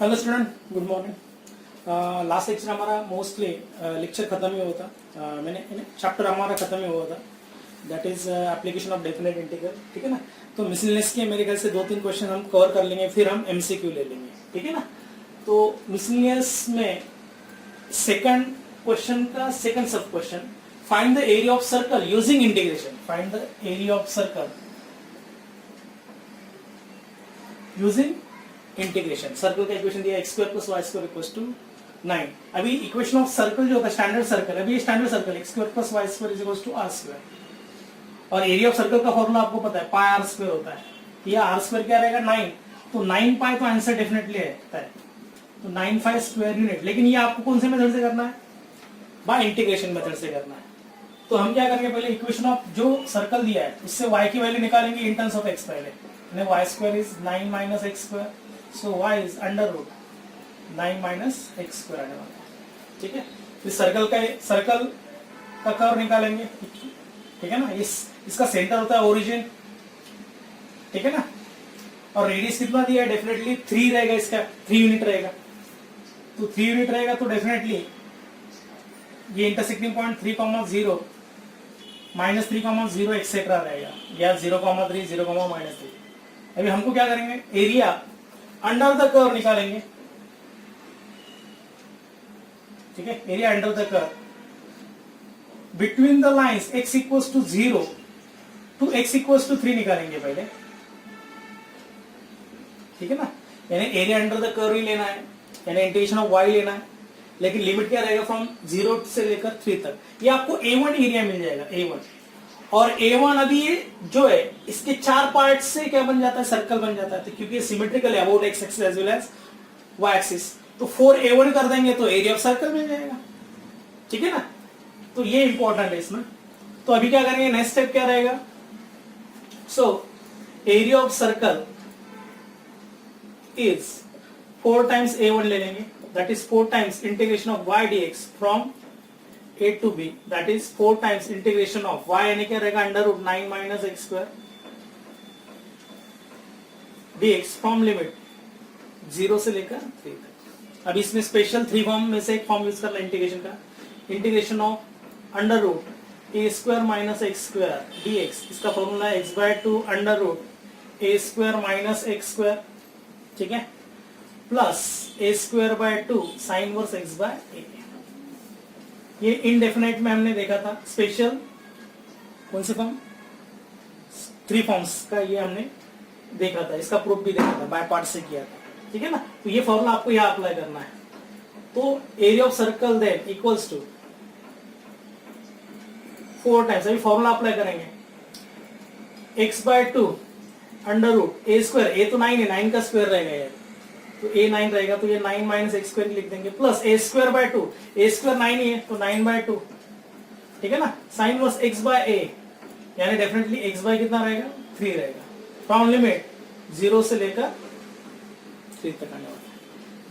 Hello student, good morning. Last lecture हमारा mostly lecture खत्म ही हुआ था। मैंने चैप्टर हमारा खत्म ही हुआ था, that is application of definite integral. ठीक है ना। तो मिसलेनियस के मेरे ख्याल से 2-3 क्वेश्चन हम कवर कर लेंगे, फिर हम एमसीक्यू ले लेंगे। ठीक है ना। तो मिसलेनियस में सेकंड क्वेश्चन का सेकंड सब question, find the area of circle using integration. Find the area of circle using integration. Circle का इक्वेशन दिया x² + y² = 9। अभी इक्वेशन ऑफ सर्कल जो होता है स्टैंडर्ड सर्कल, अभी ये standard circle x² + y² = r²। और एरिया ऑफ सर्कल का फॉर्मूला आपको पता है πr² होता है। ये r² क्या रहेगा 9, तो 9 पाई तो आंसर डेफिनेटली है, तो 9 पाई स्क्वायर यूनिट। लेकिन ये आपको कौन से मेथड से करना है? बाय इंटीग्रेशन मेथड से करना है। तो हम क्या करेंगे, पहले इक्वेशन ऑफ जो सर्कल दिया है उससे y की वैल्यू निकालेंगे इन टर्म्स ऑफ x। पहले y² is 9 - x², so y is √9 - x² आने वाला है। ठीक है। इस सर्कल का कर्व निकालेंगे। ठीक है ना। इसका सेंटर होता है ओरिजिन। ठीक है ना। और रेडियस कितना दिया है? डेफिनेटली 3 रहेगा, इसका 3 यूनिट रहेगा। तो 3 यूनिट रहेगा तो डेफिनेटली ये इंटरसेक्टिंग पॉइंट 3,0 -3,0 एक्सेट्रा रहेगा, या 0,3 0,-3। अभी हमको क्या करेंगे, एरिया अंडर द कर्व निकालेंगे। ठीक है। Area under the curve between the lines x = 0 to x = 3 निकालेंगे पहले। ठीक है ना। यानी एरिया अंडर द कर्व ही लेना है, यानी इंटीग्रेशन ऑफ y लेना है। लेकिन लिमिट क्या रहेगा? फ्रॉम 0 से लेकर 3 तक। ये आपको A1 एरिया मिल जाएगा, A1। और A1 अभी ये जो है इसके 4 पार्ट से क्या बन जाता है? सर्कल बन जाता है। तो क्योंकि सिमेट्रिकल है about x axis as well as y axis, तो 4A1 कर देंगे तो एरिया ऑफ सर्कल मिल जाएगा। ठीक है ना। तो ये इंपॉर्टेंट है इसमें। तो अभी क्या करेंगे, नेक्स्ट स्टेप क्या रहेगा? So area of circle is 4 times A1 ले लेंगे, that is 4 times integration of y dx from a to b, that is 4 times integration of y, यानी क्या रहेगा √9 - x² dx फ्रॉम लिमिट 0 से लेकर 3 तक। अब इसमें स्पेशल 3 फॉर्म में से एक फॉर्म यूज करना इंटीग्रेशन का, integration of √a² - x² dx। इसका फॉर्मूला है x/2 √a² - x²। ठीक है। Plus a²/2 sin 1 x/a। ये इनडेफिनेट में हमने देखा था, स्पेशल कौन से फॉर्म? 3 फॉर्म्स का ये हमने देखा था, इसका प्रूफ भी देखा था, बाय पार्ट से किया था। ठीक है ना। तो ये फॉर्मूला आपको यहाँ अप्लाई करना है। तो area of circle then equals to 4 times, अभी फॉर्मूला अप्लाई करेंगे, x/2 √a², a तो 9 है, 9 का स्क्वायर रहेगा यार, तो a 9 रहेगा, तो ये 9 - x² लिख देंगे, प्लस a²/2, a² 9 ही है तो 9/2। ठीक है ना। sin 1 x/a, यानी डेफिनेटली x/ कितना रहेगा? 3 रहेगा। फ्रॉम लिमिट 0 से लेकर 3 तक आने वाला है।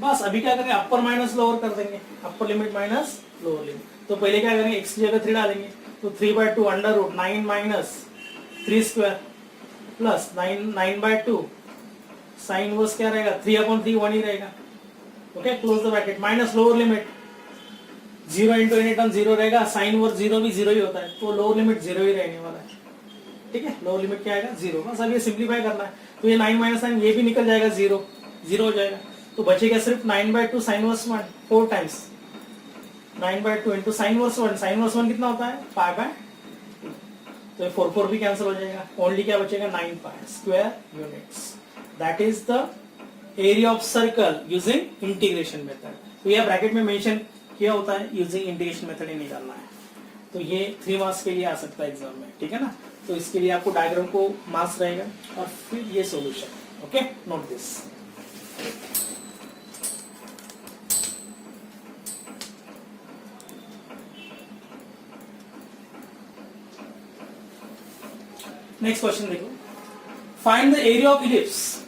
बस अभी क्या करेंगे, अपर माइनस लोअर कर देंगे, upper limit minus lower limit. तो पहले क्या करेंगे, x की जगह 3 डालेंगे, तो 3/2 √9 - 3² प्लस 9/2 sin 1 क्या रहेगा? 3/3 1 ही रहेगा। Okay, close the bracket, minus lower limit 0 × any term 0 रहेगा, sin 1 0 भी 0 ही होता है, तो लोअर लिमिट 0 ही रहने वाला है। ठीक है। लोअर लिमिट क्या आएगा? 0। बस अब ये सिंप्लीफाई करना है, तो ये 9 - 9 ये भी निकल जाएगा, 0 हो जाएगा, तो बचेगा सिर्फ 9/2 sin 1 4 times 9/2 into sin 1 sin 1 कितना होता है? π/2। तो 4 भी कैंसिल हो जाएगा, ओनली क्या बचेगा? 9 pi square units. That is the area of circle using integration method। तो यह ब्रैकेट में मेंशन किया होता है, यूजिंग इंटीग्रेशन मेथड ही निकालना है। तो ये 3 मार्क्स के लिए आ सकता है एग्जाम में। ठीक है ना। तो इसके लिए आपको डायग्राम को मार्क्स रहेगा और फिर ये solution. Okay, note this. Next question देखो, find the area of ellipse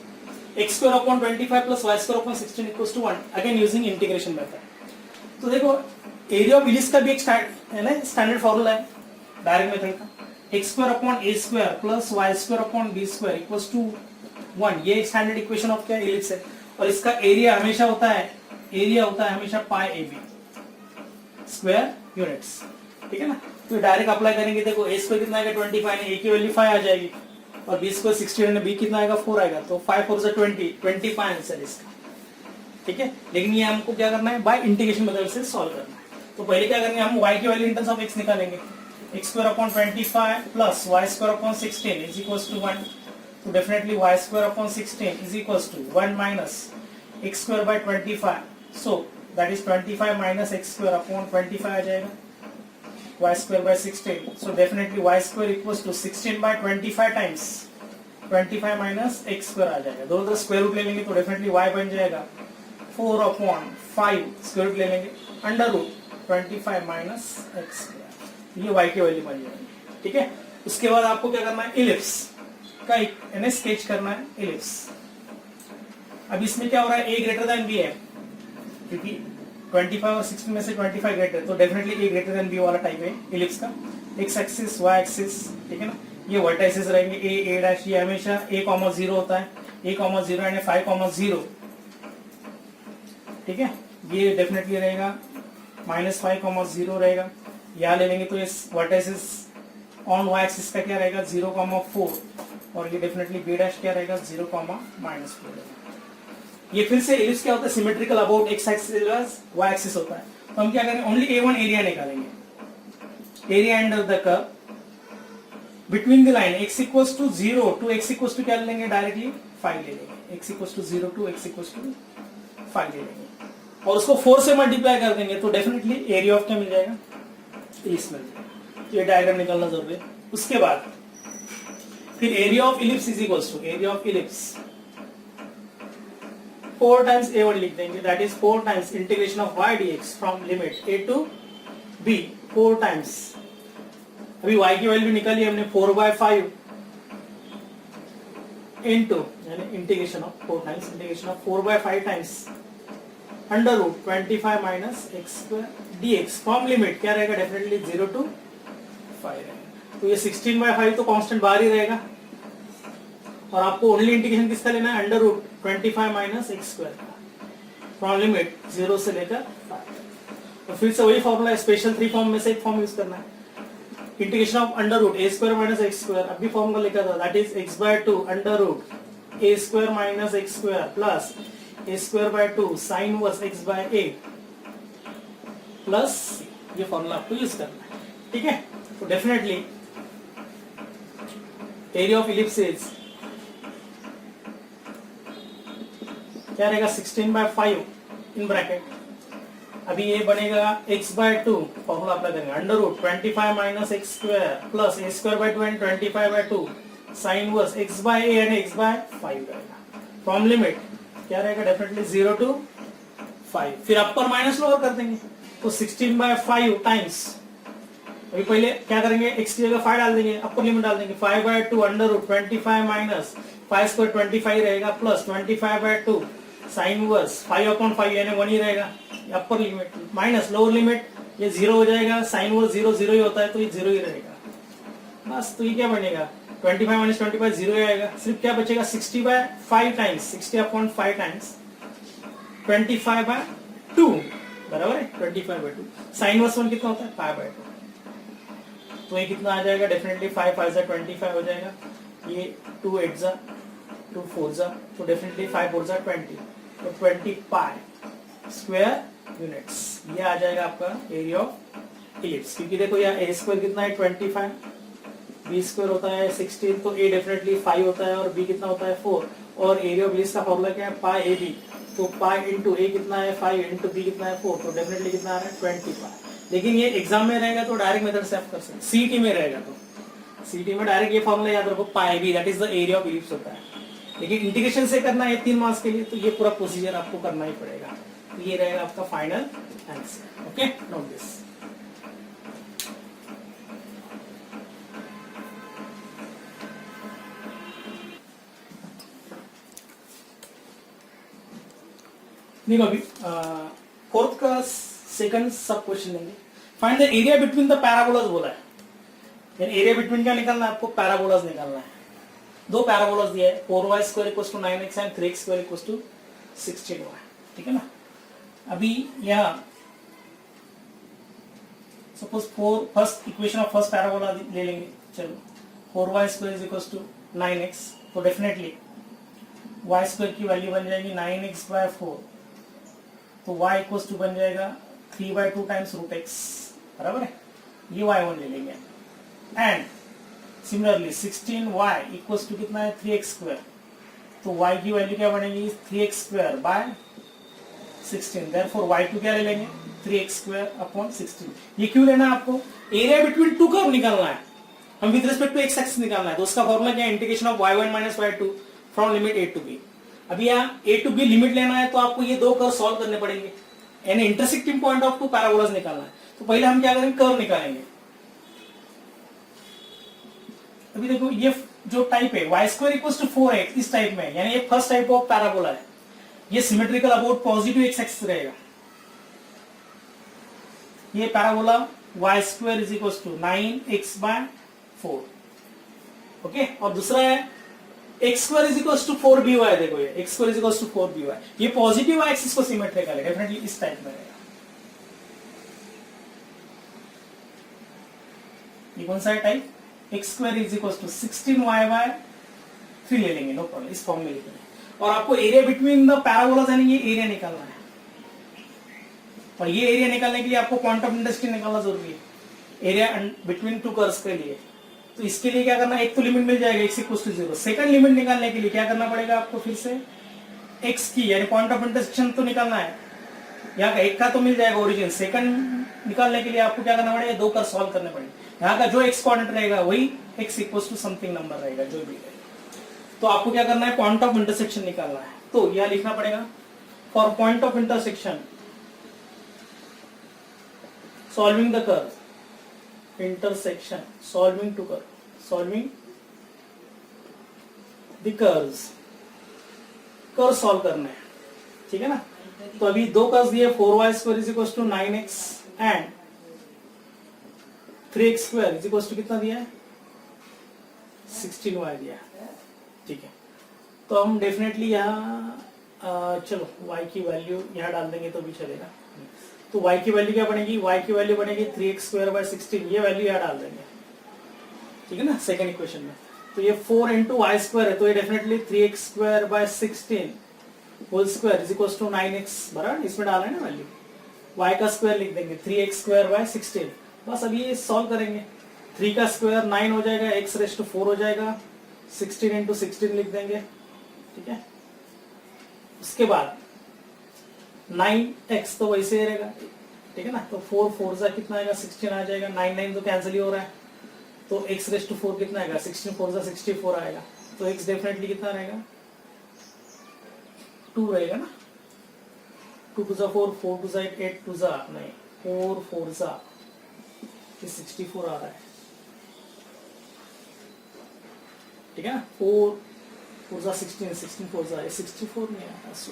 x² / 25 + y² / 16 = 1, again using integration method. तो देखो एरिया ऑफ इलिप्स का भी एक स्टैंडर्ड फॉर्मूला है डायरेक्ट मेथड का, x² / a² + y² / b² = 1। ये स्टैंडर्ड इक्वेशन ऑफ क्या? इलिप्स है। और इसका एरिया हमेशा होता है हमेशा पाई ए बी स्क्वायर यूनिट्स, ठीक है ना। तो डायरेक्ट अप्लाई करेंगे, देखो ए स्क्वायर कितना आएगा 25 है, ए की वैल्यू 5 आ जाएगी और बी स्क्वायर 16 है, बी कितना आएगा 4 आएगा, तो 5 4 से 25 आंसर इसका, ठीक है। लेकिन ये हमको क्या करना है, बाय इंटीग्रेशन मेथड से सॉल्व करना है। तो पहले क्या करेंगे, हम y की value in terms of x निकालेंगे, x square upon 25 plus y square upon 16 is equals to 1। तो definitely y square upon 16 is equals to 1 minus x square by 25, so that is 25 minus x square upon 25 आ जाएगा, y square by 16, so definitely y square equals to 16 by 25 times 25 minus x square आ जाएगा। दोनों तरफ square root ले लेंगे तो definitely y बन जाएगा 4 अपॉन 5, स्क्वायर रूट ले लेंगे, under root 25 minus X square, ये y की वैल्यू बन जाएगी, ठीक है। उसके बाद आपको क्या करना है, इलिप्स का यानी स्केच करना है इलिप्स। अब इसमें क्या हो रहा है, a ग्रेटर देन b है, क्योंकि 25 और 16 में से 25 ग्रेटर, तो definitely a greater than b वाला टाइप है इलिप्स का। x एक्सिस y एक्सिस, ठीक है ना, ये वर्टाइसेस रहेंगे a डैश, ये हमेशा a, 0 होता है, a, 0 यानी 5, 0, ठीक है। ये डेफिनेटली रहेगा -5, 0 रहेगा। यहाँ ले लेंगे तो इस वर्टाइसेस ऑन y एक्सिस का क्या रहेगा 0, 4, और ये डेफिनेटली b डैश क्या रहेगा 0, -4 रहेगा। ये फिर से इलिप्स क्या होता है, symmetrical about x axis y axis होता है। तो हम क्या करेंगे, ओनली a1 एरिया निकालेंगे, area under the curve between the line x equals to 0 to x equals to क्या ले लेंगे, डायरेक्टली 5 ले लेंगे, x equals to 0 to x equals to 5 ले लेंगे और उसको 4 से मल्टीप्लाई कर देंगे, तो डेफिनेटली एरिया ऑफ क्या मिल जाएगा, इलिप्स मिल जाएगा। तो ये डायग्राम निकालना जरूरी है। उसके बाद फिर area of ellipse is equals to area of ellipse 4 times a1 लिख देंगे, that is 4 times integration of y dx from limit a to b, 4 times. अभी y की वैल्यू निकाली हमने 4/5 इनटू यानी integration of 4 times, integration of 4/5 times under root 25 minus X square dx from limit क्या रहेगा, definitely 0 to 5 रहेगा। तो ये 16/5 तो कांस्टेंट बाहर ही रहेगा और आपको ओनली इंटीग्रेशन किसका लेना है, under root 25 minus X square from limit 0 से लेकर 5। तो फिर से वही फॉर्मूला, स्पेशल 3 फॉर्म में से एक फॉर्म यूज करना है, integration of under root a square minus X square, अभी फॉर्मूला लिखा था, that is x/2 under root a square minus X square plus a square by 2 sine inverse x by a plus, ये formula आपको use करना है, ठीक है। तो definitely area of ellipse is क्या रहेगा 16/5 इन ब्रैकेट, अभी ये बनेगा x/2, फॉर्मूला अप्लाई करेंगे, under root 25 minus X square plus a square by 2 and 25/2 sine inverse x by a and x/5 रहेगा फ्रॉम लिमिट क्या रहेगा, डेफिनेटली 0 टू 5। फिर अपर माइनस लोअर कर देंगे, तो 16/5 टाइम्स, अभी पहले क्या करेंगे, x की जगह 5 डाल देंगे, अपर लिमिट डाल देंगे, 5/2 अंडर रूट 25 माइनस 5 स्क्वायर 25 रहेगा प्लस 25/2 साइन वर्स 5/5 यानी 1 ही रहेगा, upper limit minus lower limit, ये 0 हो जाएगा, साइन वर्स 0 0 ही होता है तो ये 0 ही रहेगा बस। तो ये क्या बनेगा, 25 माइनस 25 0 आएगा, सिर्फ क्या बचेगा 60/5 टाइम्स 60/5 टाइम्स 25/2 बराबर है 25/2, साइन वर्स 1 कितना होता है 5/2, तो ये कितना आ जाएगा, डेफिनेटली 5 5 जा 25 हो जाएगा, ये 2 8 जा 2 4 जा, तो डेफिनेटली 5 4 जा 20, तो 20 पाई स्क्वायर यूनिट्स, ये आ जाएगा आपका एरिया ऑफ इलिप्स। क्योंकि देखो यहाँ a स्क्वायर कितना है 25, b स्क्वायर होता है 16, तो a डेफिनेटली 5 होता है और b कितना होता है 4, और एरिया ऑफ इलिप्स का फॉर्मूला क्या है पाई ए बी, तो पाई इंटू a कितना है 5 इंटू b कितना है 4, तो डेफिनेटली कितना आ रहा है 20 पाई। लेकिन ये एग्जाम में रहेगा तो डायरेक्ट मेथड से आप कर सकते, सीटी में रहेगा तो सीटी में डायरेक्ट ये फॉर्मूला याद रखो, pi b that is the area of ellipse होता है। लेकिन इंटीग्रेशन से करना है 3 मार्क्स के लिए, तो ये पूरा प्रोसीजर आपको करना ही पड़ेगा, तो ये रहेगा आपका final answer. Okay, note this. देखो अभी फोर्थ का सेकंड सब क्वेश्चन लेंगे, find the area between the parabolas बोला है, यानी एरिया बिटवीन क्या निकालना है आपको, पैराबोलास निकालना है। दो पैराबोलास दिया है, 4y² = 9x and 3x² = 16y, ठीक है ना। अभी यह suppose first equation of first parabola ले लेंगे, चलो 4y square is equal to 9x, तो डेफिनेटली y स्क्वायर की वैल्यू बन जाएगी 9x/4, तो y इक्वल टू बन जाएगा 3/2 टाइम्स रूट एक्स, बराबर है, ये y1 ले लेंगे। And similarly 16y equal to कितना है 3x², तो y की वैल्यू क्या बनेगी 3x² / 16, देयरफॉर y2 क्या ले लेंगे 3x² / 16। ये क्यों लेना है आपको, एरिया बिटवीन टू कर्व निकालना है, हम with respect to X axis निकालना है, तो उसका फॉर्मूला क्या है, integration of y1 - y2 from limit a to b। अभी यहाँ a to b लिमिट लेना है, तो आपको ये दो कर्व सॉल्व करने पड़ेंगे, यानी intersecting point of two parabolas निकालना है। तो पहले हम क्या करेंगे, कर्व निकालेंगे। अभी देखो ये जो टाइप है y² = 4x, इस टाइप में, यानी ये फर्स्ट टाइप ऑफ पैराबोला है, ये symmetrical about positive x axis रहेगा। ये पैराबोला y² = 9x/4, ओके। और दूसरा है x² = 4by, देखो ये x² = 4by, ये पॉजिटिव एक्सिस को सिमेट्रिकल है, डेफिनेटली इस टाइप में रहेगा। ये कौन सा है टाइप, x² = 16y/3 ले लेंगे, नो प्रॉब्लम, इस फॉर्म में लिखेंगे। और आपको एरिया बिटवीन द पैराबोलास यानी ये एरिया निकालना है, और ये एरिया निकालने के लिए आपको पॉइंट ऑफ इंटरसेक्शन निकालना जरूरी है, एरिया बिटवीन टू कर्व्स के लिए। तो इसके लिए क्या करना है, एक तो लिमिट मिल जाएगा x = 0, सेकंड लिमिट निकालने के लिए क्या करना पड़ेगा आपको, फिर से x की यानी पॉइंट ऑफ इंटरसेक्शन तो निकालना है, यहाँ का एक का तो मिल जाएगा ओरिजिन, सेकंड निकालने के लिए आपको क्या करना पड़ेगा, दो कर्व सॉल्व करने पड़ेंगे। यहाँ का जो x कोऑर्डिनेट रहेगा वही x = समथिंग नंबर रहेगा, जो भी रहेगा। तो आपको क्या करना है, पॉइंट ऑफ इंटरसेक्शन निकालना है, तो यह लिखना पड़ेगा for point of intersection solving the curve, intersection solving two curve, solving the curves, curve solve करना है, ठीक है ना। तो अभी दो कर्व दिए, 4y² = 9x एंड 3x² = कितना दिया है 16y दिया है, ठीक है। तो हम डेफिनेटली यहाँ चलो y की वैल्यू यहाँ डाल देंगे तो भी चलेगा। तो y की वैल्यू क्या बनेगी, y की वैल्यू बनेगी 3x² / 16, ये वैल्यू यहाँ डाल देंगे, ठीक है ना, सेकंड इक्वेशन में। तो ये 4 × y² है, तो ये definitely 3x² / 16 whole square = 9x, बराबर, इसमें डाला है ना वैल्यू, y का स्क्वायर लिख देंगे 3x² / 16, बस अभी ये सॉल्व करेंगे। 3 का स्क्वायर 9 हो जाएगा, x⁴ हो जाएगा, 16 × 16 लिख देंगे, ठीक है। उसके बाद 9x तो वैसे ही रहेगा, ठीक है ना, तो 4 4 जा कितना आएगा 16 आ जाएगा, 9 9 तो कैंसिल ही हो रहा है, तो x⁴ कितना आएगा 16 4 जा 64 आएगा, तो x डेफिनेटली कितना रहेगा 2 रहेगा ना, 2 2 जा 4, 4 2 जा 8 2 जा नहीं 4 4 जा 64 आ रहा है, ठीक है ना, 4 4 जा 16 16 4 जा 64 नहीं आता, सो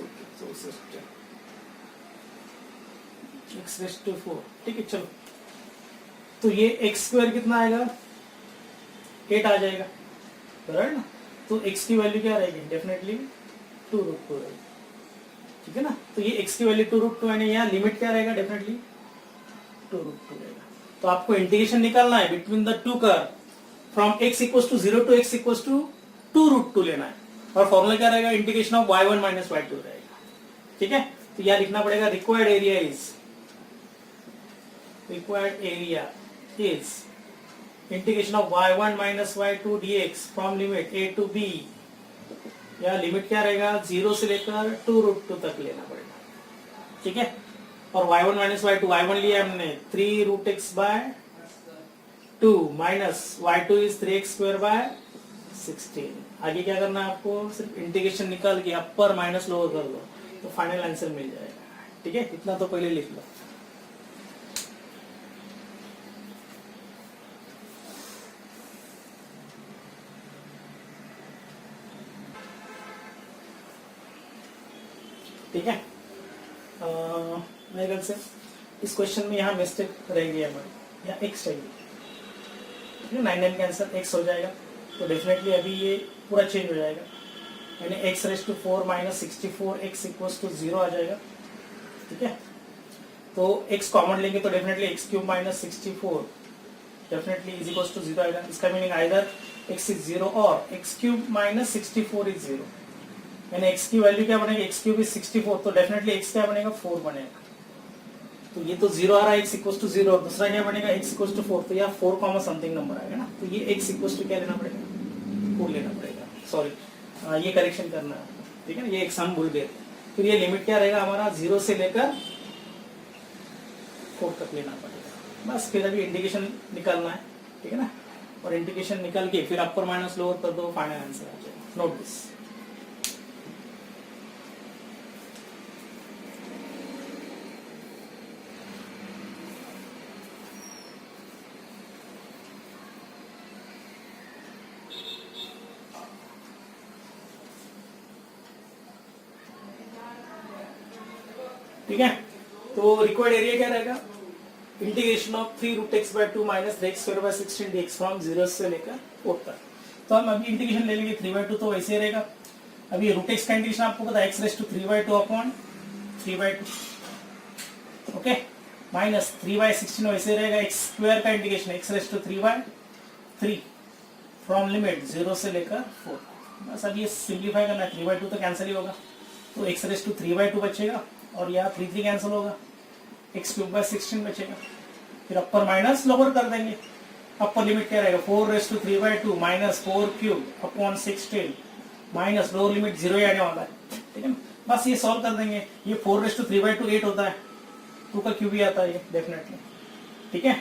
x⁴, ठीक है। चलो तो ये x² कितना आएगा 8 आ जाएगा, बराबर ना, तो x की वैल्यू क्या रहेगी, डेफिनेटली 2√2 रहेगी, ठीक है ना। तो ये x की वैल्यू 2√2 है, यहाँ लिमिट क्या रहेगा, डेफिनेटली 2√2 रहेगा। तो आपको इंटीग्रेशन निकालना है between the two curve from x = 0 to x = 2√2 लेना है, और फॉर्मूला क्या रहेगा, इंटीग्रेशन ऑफ y1 - y2 रहेगा, ठीक है। तो यह लिखना पड़ेगा required area is integration of y1 - y2 dx from limit a to b, या लिमिट क्या रहेगा 0 से लेकर 2√2 तक लेना पड़ेगा, ठीक है। और y1 - y2, y1 लिया हमने 3√x/2 minus y2 is 3x² / 16। आगे क्या करना है आपको, सिर्फ इंटीग्रेशन निकाल के अपर माइनस लोअर कर लो, तो फाइनल आंसर मिल जाएगा, ठीक है। इतना तो पहले लिख लो। ठीक है, मेरे ख्याल से इस क्वेश्चन में यहाँ मिस्टेक रहेगी हमारी, यहाँ x रहेगी, ठीक है। 9 9 का आंसर x हो जाएगा, तो डेफिनेटली अभी ये पूरा चेंज हो जाएगा, यानी x raise to 4 minus 64 x equals to 0 आ जाएगा। ठीक है, तो x कॉमन लेंगे तो definitely x cube minus 64 definitely is equals to 0 आएगा। इसका मीनिंग आइदर x इज 0 और x क्यूब माइनस 64 इज 0। यानी x की वैल्यू क्या बनेगी, x क्यूब इज 64, तो डेफिनेटली x क्या बनेगा 4 बनेगा। तो ये तो 0 आ रहा है, x इक्वल्स टू 0, और दूसरा क्या बनेगा x इक्वल्स टू 4, तो यहाँ 4 कॉमा समथिंग नंबर आएगा ना, तो ये x इक्वल्स टू क्या लेना पड़ेगा 4 लेना पड़ेगा। सॉरी ये करेक्शन करना है। ठीक है ना, ये एक सम भूल गए। फिर ये लिमिट क्या रहेगा हमारा 0 से लेकर 4 तक लेना पड़ेगा। बस फिर अभी इंडिकेशन निकालना है। ठीक है ना, और इंडिकेशन निकाल के फिर अपर माइनस लोअर कर दो, फाइनल आंसर आ जाएगा। Note this. ठीक है, तो रिक्वायर्ड एरिया क्या रहेगा, integration of 3 root X by 2 minus 3 X square by 16 dx from 0 से लेकर 4 तक। तो हम अभी इंटीग्रेशन ले लेंगे 3/2, तो वैसे रहेगा। अभी रूट एक्स का इंटीग्रेशन आपको पता है x raise to 3/2 upon 3/2, okay, minus 3/16 वैसे रहेगा। x स्क्वायर का integration x raise to 3/3 from limit 0 से लेकर 4। बस अब ये सिंप्लीफाई करना है, 3/2 तो कैंसिल ही होगा, तो x रेज टू 3/2 बचेगा, और यहाँ 3 कैंसिल होगा, x क्यूब बाय 16 बचेगा। फिर अपर माइनस लोअर कर देंगे। अपर लिमिट क्या रहेगा 4 raise to 3/2 minus 4 cube upon 16 minus lower limit 0 ही आने वाला है। ठीक है ना, बस ये सॉल्व कर देंगे। ये 4 रेज टू 3/2 8 होता है, 2 का क्यूब ही आता है ये डेफिनेटली। ठीक है,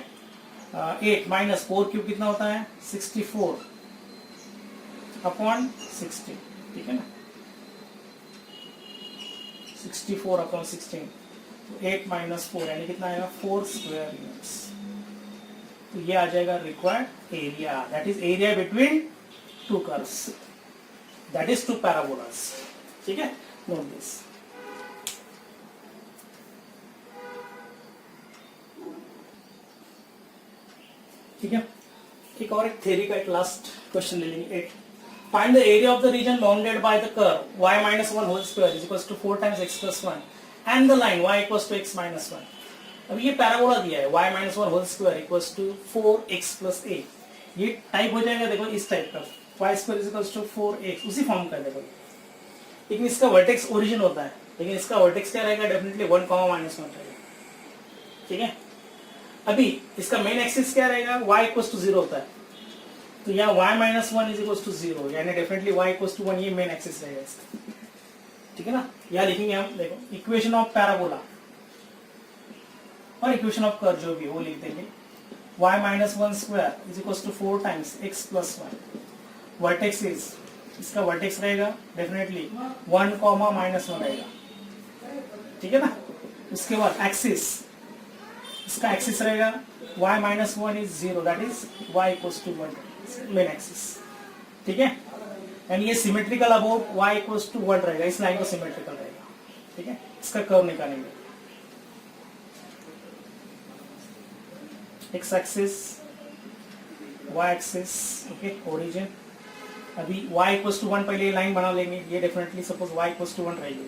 8 माइनस 4 क्यूब कितना होता है 64 अपॉन 60। ठीक है ना, 64 अपॉन 16, तो 8 माइनस 4 यानी कितना आएगा 4 स्क्वायर यूनिट्स। तो ये आ जाएगा required area, that is area between 2 curves, that is 2 parabolas. ठीक है, नोट दिस। ठीक है, एक और एक थ्योरी का एक लास्ट क्वेश्चन ले लेंगे। 8, find the area of the region bounded by the curve y minus 1 whole square is equals to 4 times x plus 1 and the line y equals to x minus 1। अब ये parabola दिया है y minus 1 whole square equals to 4x plus a। ये type हो जाएगा देखो इस type का, y square is equals to 4x, उसी फॉर्म का देखो। लेकिन इसका वर्टेक्स ओरिजिन होता है, लेकिन इसका वर्टेक्स क्या रहेगा डेफिनेटली 1, -1 रहेगा। ठीक है, अभी इसका मेन एक्सिस क्या रहेगा y equals to 0 होता है, तो यहाँ y minus 1 is equal to 0, यानी डेफिनेटली y इक्वल टू 1 ये मेन एक्सिस रहेगा इसका। ठीक है ना, यहाँ लिखेंगे हम, देखो इक्वेशन ऑफ पैराबोला और इक्वेशन ऑफ कर्व जो भी वो लिख देंगे। y minus 1 square is equal to 4 times x plus 1। Vertex is, इसका वर्टेक्स रहेगा डेफिनेटली 1, -1 रहेगा। ठीक है ना, उसके बाद एक्सिस, इसका एक्सिस रहेगा y minus 1 is 0, that is y equal to 1 main axis. ठीक है, एंड ये symmetrical about y equals to 1 रहेगा, इस लाइन को सिमेट्रिकल रहेगा। ठीक है, इसका कर्व निकालेंगे, x axis, y axis, okay, origin. अभी y इक्वल्स टू 1 पहले ये लाइन बना लेंगे, ये definitely suppose y equals to 1 रहेगी।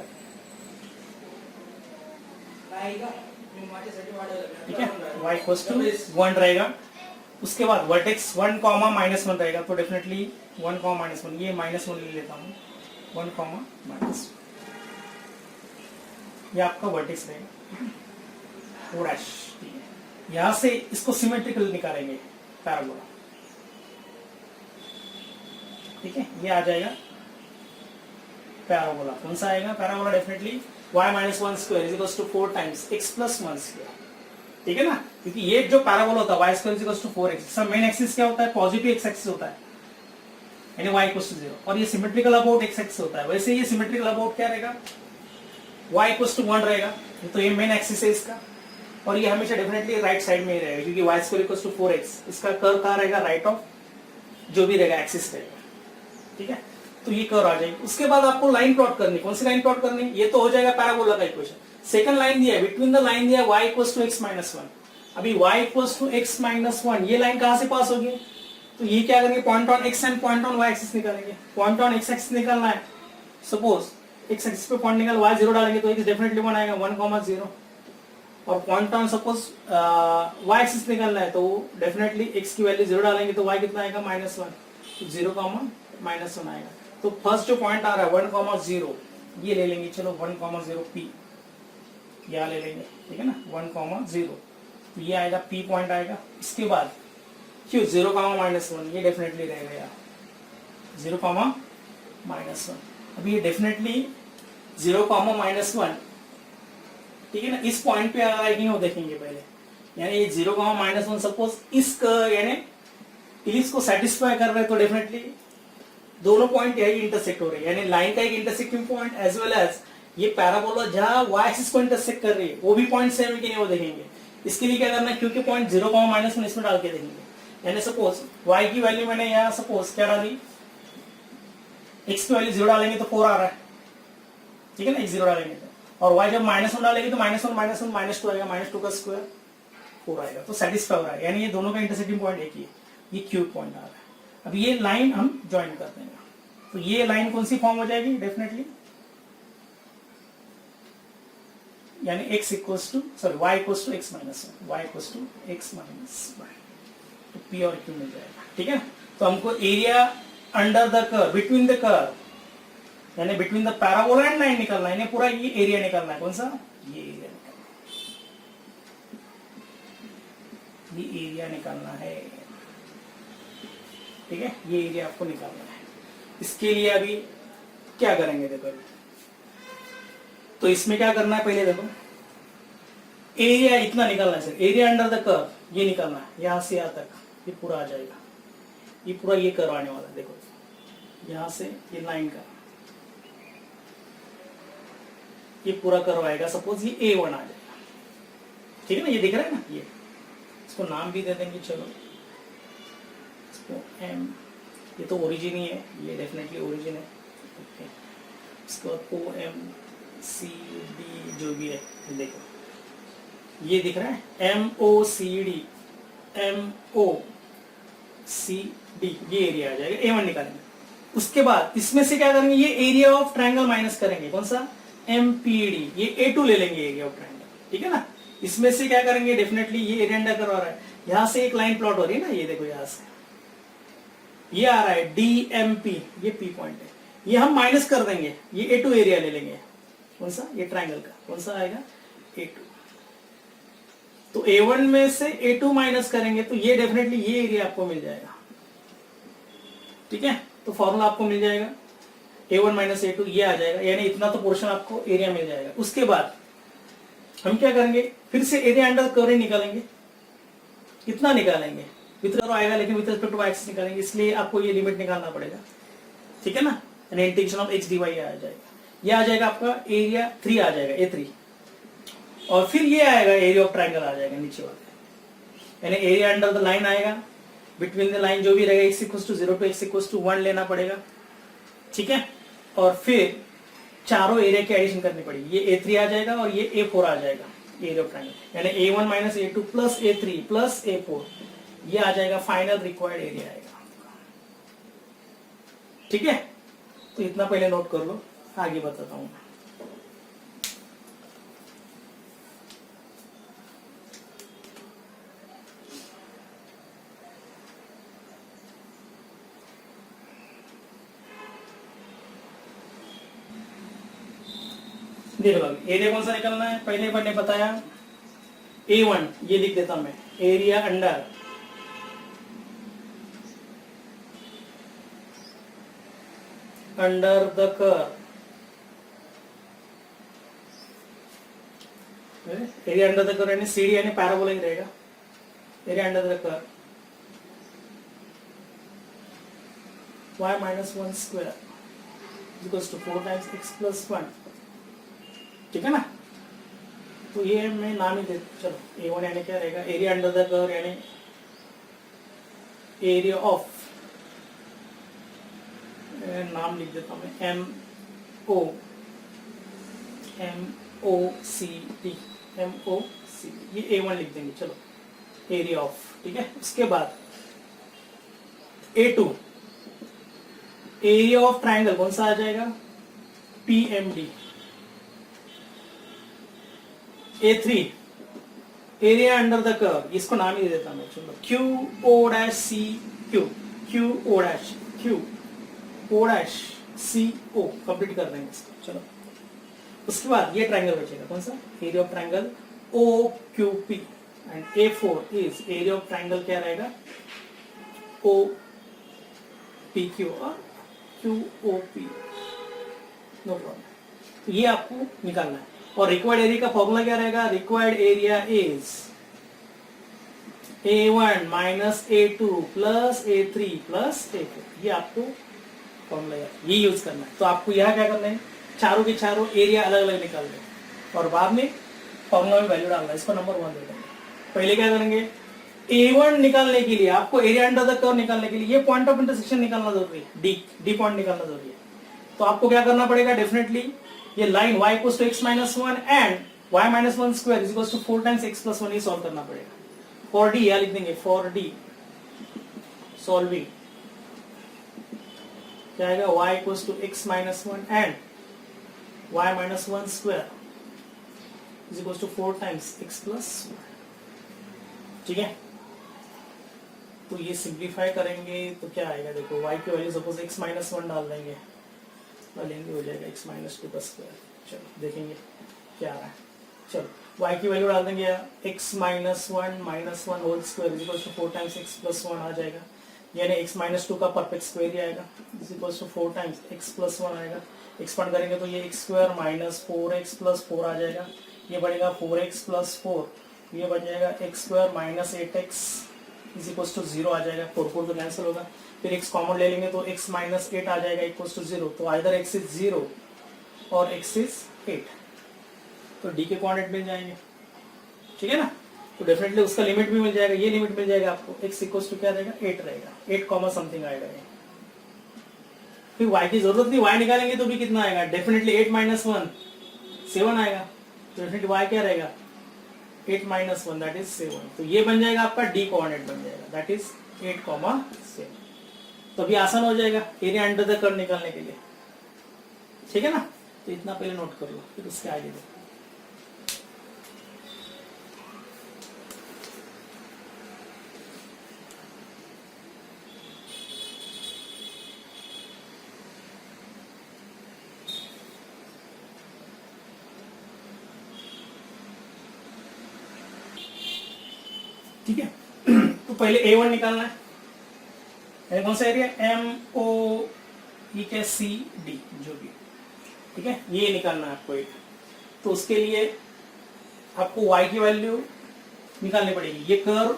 ठीक है, y इक्वल्स टू 1 रहेगा। उसके बाद वर्टेक्स 1, -1 रहेगा, तो डेफिनेटली 1, -1, ये -1 ले लेता हूँ, 1, -1, ये आपका वर्टेक्स रहेगा। ओ डैश, ठीक है, यहाँ से इसको सिमेट्रिकल निकालेंगे पैराबोला। ठीक है, ये आ जाएगा पैराबोला। कौन सा आएगा parabola, definitely y minus 1 square is equal to 4 times x plus 1 square. ठीक है ना, क्योंकि ये जो पैराबोला होता है y square is equal to 4x, इसका मेन एक्सिस क्या होता है पॉजिटिव x एक्सिस होता है, यानी y इक्वल टू 0, और ये सिमेट्रिकल अबाउट x एक्सिस होता है। वैसे ये सिमेट्रिकल अबाउट क्या रहेगा y इक्वल टू 1 रहेगा, तो ये मेन एक्सिस है इसका, और ये हमेशा डेफिनेटली राइट साइड में ही रहेगा, क्योंकि y square equal to 4x, इसका कर्व कहाँ रहेगा राइट ऑफ जो भी रहेगा एक्सिस रहेगा। ठीक है, तो ये कर्व आ जाएगी। उसके बाद आपको लाइन प्लॉट करनी, कौन सी लाइन प्लॉट करनी, ये तो हो जाएगा पैराबोला का इक्वेशन। सेकंड लाइन दिया है, बिटवीन द लाइन दिया y equals to x minus 1। अभी y equals to x minus 1, ये लाइन कहां से पास होगी, तो ये क्या करेंगे point on x and point on y axis निकालेंगे। पॉइंट ऑन x एक्सिस निकालना है सपोज एक्स एक्सिस पे पॉइंट निकाल, y 0 डालेंगे तो एक्स डेफिनेटली 1 आएगा, 1,0, और point on suppose y axis निकालना है तो डेफिनेटली x की वैल्यू 0 डालेंगे तो y कितना आएगा -1, 0, -1 आएगा। तो फर्स्ट जो पॉइंट आ रहा है 1,0 ये ले लेंगे, चलो 1,0 p यहाँ ले लेंगे, ठीक है ना, 1,0 ये आएगा p पॉइंट आएगा। इसके बाद क्यों 0, -1 ये डेफिनेटली रहेगा यार, 0, -1। अभी ये डेफिनेटली 0, -1, ठीक है ना, इस पॉइंट पे आ रहा है कि नहीं वो देखेंगे पहले। यानी ये 0, -1 सपोज इस यानी इलिप्स को सेटिस्फाई कर रहे हैं तो डेफिनेटली दोनों पॉइंट यही इंटरसेक्ट हो रहे हैं, यानी लाइन का एक intersecting point as well as ये पैराबोला जहां y एक्सिस को इंटरसेक्ट कर रही है वो भी पॉइंट सेम है कि नहीं वो देखेंगे। इसके लिए क्या करना है, क्योंकि पॉइंट 0, -1 इसमें डाल के देखेंगे। यानी सपोज y की वैल्यू मैंने यहाँ सपोज क्या डाली, x की वैल्यू 0 डालेंगे तो 4 आ रहा है, ठीक है ना, x 0 डालेंगे तो, और y जब -1 डालेंगे तो -1, -2 आएगा, -2 का स्क्वायर 4 आएगा, तो सेटिस्फाई हो रहा है। यानी ये दोनों का इंटरसेक्टिंग पॉइंट एक ही है, ये क्यूब पॉइंट आ रहा है। अब ये लाइन हम ज्वाइन कर देंगे, तो ये लाइन कौन सी फॉर्म हो जाएगी डेफिनेटली, यानी y equals to x -1, y equals to x -1, तो p और q मिल जाएगा, ठीक है। तो हमको area under the curve, between the curve, यानी between the parabola and line निकालना है, पूरा ये एरिया निकालना है। कौन सा, ये एरिया निकालना है, ये एरिया निकालना है, ठीक है, ये एरिया आपको निकालना है। इसके लिए अभी क्या करेंगे देखो, तो इसमें क्या करना है, पहले देखो एरिया इतना निकालना है sir, area under the curve ये निकालना है, यहां से यहां तक ये पूरा आ जाएगा, ये पूरा ये कर्व आने वाला है। देखो यहां से ये लाइन का ये पूरा कर्व आएगा, सपोज ये A1 आ जाएगा, ठीक है ना, ये दिख रहा है ना, ये इसको नाम भी दे देंगे, चलो इसको M, ये तो ओरिजिन ही है, ये डेफिनेटली ओरिजिन है, ओके। इसके बाद OMCD जो भी है, देखो ये दिख रहा है MOCD, ये एरिया आ जाएगा, A1 निकालेंगे। उसके बाद इसमें से क्या करेंगे, ये एरिया ऑफ ट्रायंगल माइनस करेंगे, कौन सा, MPD, ये A2 ले लेंगे एरिया ऑफ ट्रायंगल, ठीक है ना। इसमें से क्या करेंगे, डेफिनेटली ये एरिया अंडर करवा रहा है, यहां से एक लाइन प्लॉट हो रही है ना, ये देखो यहां से ये आ रहा है DMP, ये P पॉइंट है, ये हम माइनस कर देंगे, ये A2 एरिया ले लेंगे, कौन सा, ये ट्रायंगल का, कौन सा आएगा, A2। तो A1 में से A2 माइनस करेंगे तो ये डेफिनेटली ये एरिया आपको मिल जाएगा, ठीक है। तो फॉर्मूला आपको मिल जाएगा A1 - A2 ये आ जाएगा, यानी इतना तो पोर्शन आपको एरिया मिल जाएगा। उसके बाद हम क्या करेंगे, फिर से एरिया अंडर कर्व निकालेंगे, कितना निकालेंगे, विथ कर्व आएगा लेकिन with respect to y axis निकालेंगे, इसलिए आपको ये लिमिट निकालना पड़ेगा, ठीक है ना। इंटीग्रेशन ऑफ x dy आ जाएगा, ये आ जाएगा आपका एरिया 3 आ जाएगा, A3, और फिर ये आएगा एरिया ऑफ ट्रायंगल आ जाएगा नीचे वाले, यानी एरिया अंडर द लाइन आएगा, बिटवीन द लाइन जो भी रहेगा x equals to 0 to x equals to 1 लेना पड़ेगा, ठीक है। और फिर चारों एरिया की एडिशन करनी पड़ेगी, ये A3 आ जाएगा और ये A4 आ जाएगा, एरिया ऑफ ट्रायंगल, यानी A1 - A2 plus A3 plus A4, ये आ जाएगा फाइनल रिक्वायर्ड एरिया आएगा, ठीक है। तो इतना पहले नोट कर लो, आगे बताता हूं। देख लो एरिया कौन सा निकलना है, पहले मैंने बताया A1, ये लिख देता हूं मैं, area under the curve, area under the curve यानी CD यानी पैराबोला ही रहेगा, area under the curve y -1 square equals to 4 times x plus 1, ठीक है ना। तो ये मैं नाम ही दे, चलो A1 यानी क्या रहेगा, एरिया अंडर द कर्व यानी एरिया ऑफ, नाम लिख देता हूं मैं MOCD, ये A1 लिख देंगे, चलो एरिया ऑफ, ठीक है। उसके बाद A2 एरिया ऑफ ट्रायंगल कौन सा आ जाएगा, PMD। A3 area under the curve, इसको नाम ही दे देता मैं, चलो QO', QO', कंप्लीट कर देंगे इसको। चलो उसके बाद ये ट्रायंगल बचेगा, कौन सा? Area of triangle OQP and A4 is area of triangle क्या रहेगा? OPQ और QOP, नो प्रॉब्लम। तो ये आपको निकालना है। और रिक्वायर्ड एरिया का फॉर्मूला क्या रहेगा? Required area is A1 minus A2 plus A3 plus A4। ये आपको फॉर्मूला ये यूज करना है। तो आपको यहाँ क्या करना है? चारों के चारों एरिया अलग अलग निकाल दें और बाद में फॉर्मूला में वैल्यू डालना है। इसको नंबर 1 दे देंगे। पहले क्या करेंगे? A1 निकालने के लिए, आपको एरिया अंडर द कर्व निकालने के लिए ये पॉइंट ऑफ इंटरसेक्शन निकालना जरूरी है, डी पॉइंट निकालना जरूरी है। तो आपको क्या करना पड़ेगा? डेफिनेटली ये line y equals to x minus 1 and y minus 1 square is equals to 4 times x plus 1 ये सॉल्व करना पड़ेगा। फॉर डी या लिख देंगे, फॉर डी सॉल्विंग क्या आएगा? y equals to x minus 1 and y minus 1 square is equals to 4 times x plus 1। ठीक है, तो ये सिंप्लीफाई करेंगे तो क्या आएगा? देखो y की वैल्यू सपोज x माइनस 1 डाल देंगे, डालेंगे हो जाएगा x माइनस 2 का स्क्वायर। चलो देखेंगे क्या आ रहा है। चलो y की वैल्यू डाल देंगे, x minus 1 minus 1 whole square is equal to 4 times x plus 1 आ जाएगा, यानी x माइनस 2 का परफेक्ट स्क्वायर ही आएगा is equal to 4 times x plus 1 आएगा। एक्सपांड करेंगे तो ये x square minus 4x plus 4 आ जाएगा, ये बढ़ेगा 4x प्लस 4, ये बन जाएगा x square minus 8x is equal to 0 आ जाएगा। 4 4 तो कैंसिल होगा, फिर x कॉमन ले लेंगे तो x माइनस 8 आ जाएगा इक्वल टू 0। तो आइदर x इज 0 और x इज 8, तो d के कोऑर्डिनेट मिल जाएंगे। ठीक है ना, तो डेफिनेटली उसका लिमिट भी मिल जाएगा, ये लिमिट मिल जाएगा आपको, x इक्वल टू क्या रहेगा? 8 रहेगा, 8 कॉमा समथिंग आएगा ये। फिर y की जरूरत नहीं, y निकालेंगे तो भी कितना आएगा? डेफिनेटली 8 माइनस 1 7 आएगा, तो डेफिनेटली y क्या रहेगा? 8 माइनस 1 दैट इज 7। तो ये बन जाएगा आपका डी कोऑर्डिनेट बन जाएगा, दैट इज 8,7। तो अभी आसान हो जाएगा एरिया अंडर द कर्व निकालने के लिए। ठीक है ना, तो इतना पहले नोट कर लो, फिर उसके आगे देखो। ठीक है, तो पहले A1 निकालना है, कौन सा एरिया? MOECD जो भी, ठीक है, ये निकालना है आपको एक। तो उसके लिए आपको y की वैल्यू निकालनी पड़ेगी। ये curve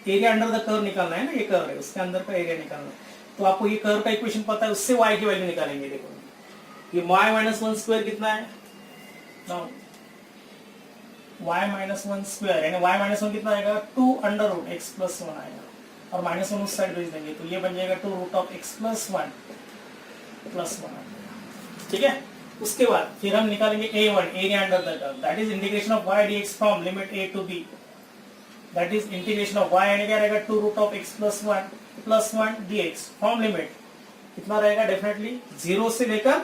area under the curve निकालना है ना, ये कर्व है उसके अंदर का एरिया निकालना है। तो आपको ये कर्व का इक्वेशन पता है, उससे y की वैल्यू निकालेंगे। देखो ये y माइनस 1 स्क्वायर कितना है? y माइनस 1 स्क्वायर यानी y माइनस 1 कितना आएगा? 2 अंडर रूट x प्लस 1 आएगा, और माइनस 1 उस साइड भेज देंगे तो ये बन जाएगा 2 root of x plus 1 plus 1 आएगा। ठीक है, उसके बाद फिर हम निकालेंगे A1 area under the curve, that is integration of y dx from limit a to b, that is integration of y यानी क्या रहेगा? 2 root of x plus 1 dx from limit कितना रहेगा? डेफिनेटली 0 से लेकर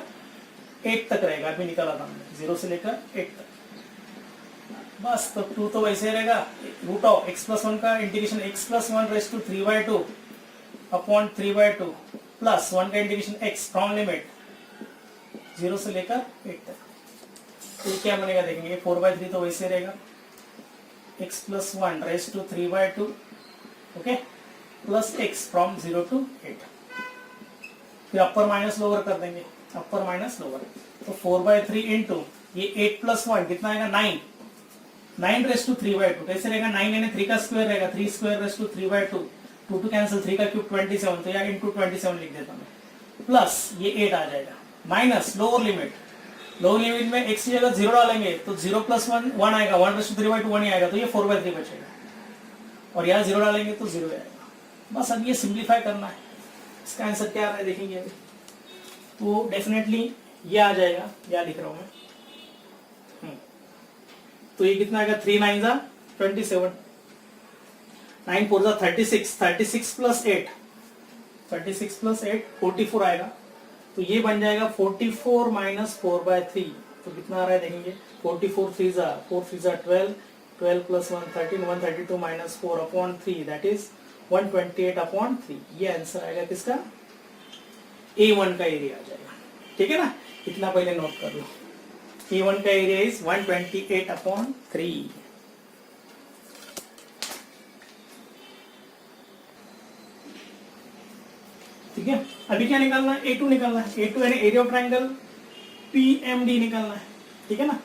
8 तक रहेगा। अभी निकाला था हमने 0 से लेकर 8 तक, बस। तो 2 तो वैसे रहेगा, रूट ऑफ x प्लस 1 का integration x plus 1 raise to 3/2 upon 3/2 plus 1 का इंटीग्रेशन x फ्रॉम लिमिट 0 से लेकर 8 तक। तो क्या बनेगा देखेंगे, 4/3 तो वैसे रहेगा, x plus 1 raise to 3/2 okay plus x फ्रॉम 0 to 8। फिर अपर माइनस लोअर कर देंगे, अपर माइनस लोअर। तो 4/3 इंटू ये 8 प्लस 1 कितना आएगा? 9 रेस टू 3/2 कैसे रहेगा? 9 यानी 3 का स्क्वायर रहेगा, 3 square raise to 3/2, 2 two cancel, 3 का क्यूब 27, तो या इंटू 27 लिख देता हूँ, प्लस ये 8 आ जाएगा, माइनस लोअर लिमिट में x की जगह 0 डालेंगे तो 0 प्लस 1 आएगा, 1 रेस टू 3/2 1 ही आएगा, तो ये 4/3 बचेगा, और यहाँ 0 डालेंगे तो 0 आएगा। बस अब ये सिंप्लीफाई करना है। इसका आंसर क्या आ रहा है देखेंगे अभी। तो डेफिनेटली ये आ जाएगा, या लिख रहा हूं मैं। तो ये कितना आएगा? 3 9 जा 27, 9 4 जा 36, 36 प्लस 8 44 आएगा। तो ये बन जाएगा 44 माइनस 4/3, तो कितना आ रहा है देखेंगे, 44 3 4 3 12, 12 प्लस 1 13, 132 माइनस 4/3 दैट इज 128/3। ये आंसर आएगा किसका, A1 का एरिया आ जाएगा। ठीक है ना, इतना पहले नोट कर लो, A1 का एरिया इज 128/3। ठीक है, अभी क्या निकालना है, A2 निकालना है। A2 यानी एरिया ऑफ ट्राइंगल PMD निकालना है। ठीक है ना,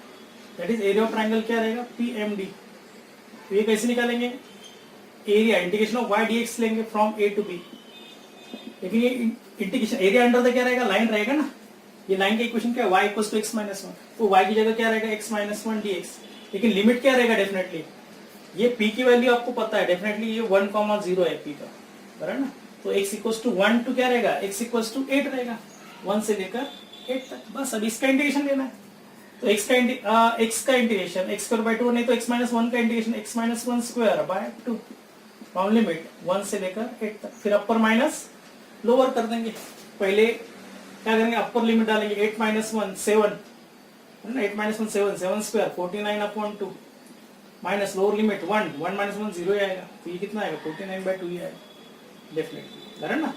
that is area of triangle क्या रहेगा, PMD। तो ये कैसे निकालेंगे, area integration of y dx लेंगे फ्रॉम A टू B। लेकिन ये इंटीग्रेशन एरिया अंडर द क्या रहेगा, लाइन रहेगा ना, ये लाइन का इक्वेशन क्या है, y equals to x minus 1, तो y की जगह क्या रहेगा, x माइनस 1 dx। लेकिन लिमिट क्या रहेगा, डेफिनेटली ये p की वैल्यू आपको पता है, डेफिनेटली ये 1,0 है p का, बराबर ना। तो x इक्वल्स टू 1 टू क्या रहेगा, x इक्वल्स टू 8 रहेगा, 1 से लेकर 8 तक। बस अब इसका इंटीग्रेशन लेना है, तो x का इंटीग्रेशन x स्क्वायर बाय 2, नहीं तो x माइनस 1 का integration x minus 1 square by 2, from limit 1 से लेकर 8 तक। फिर अपर माइनस लोअर कर देंगे, पहले क्या करेंगे, अपर लिमिट डालेंगे 8 minus 1 7, 8 minus 1 7, 7 square 49/2 minus lower limit 1 1 minus 1 0 आएगा, तो ये कितना आएगा 49/2 ही आएगा डेफिनेटली, बराबर ना।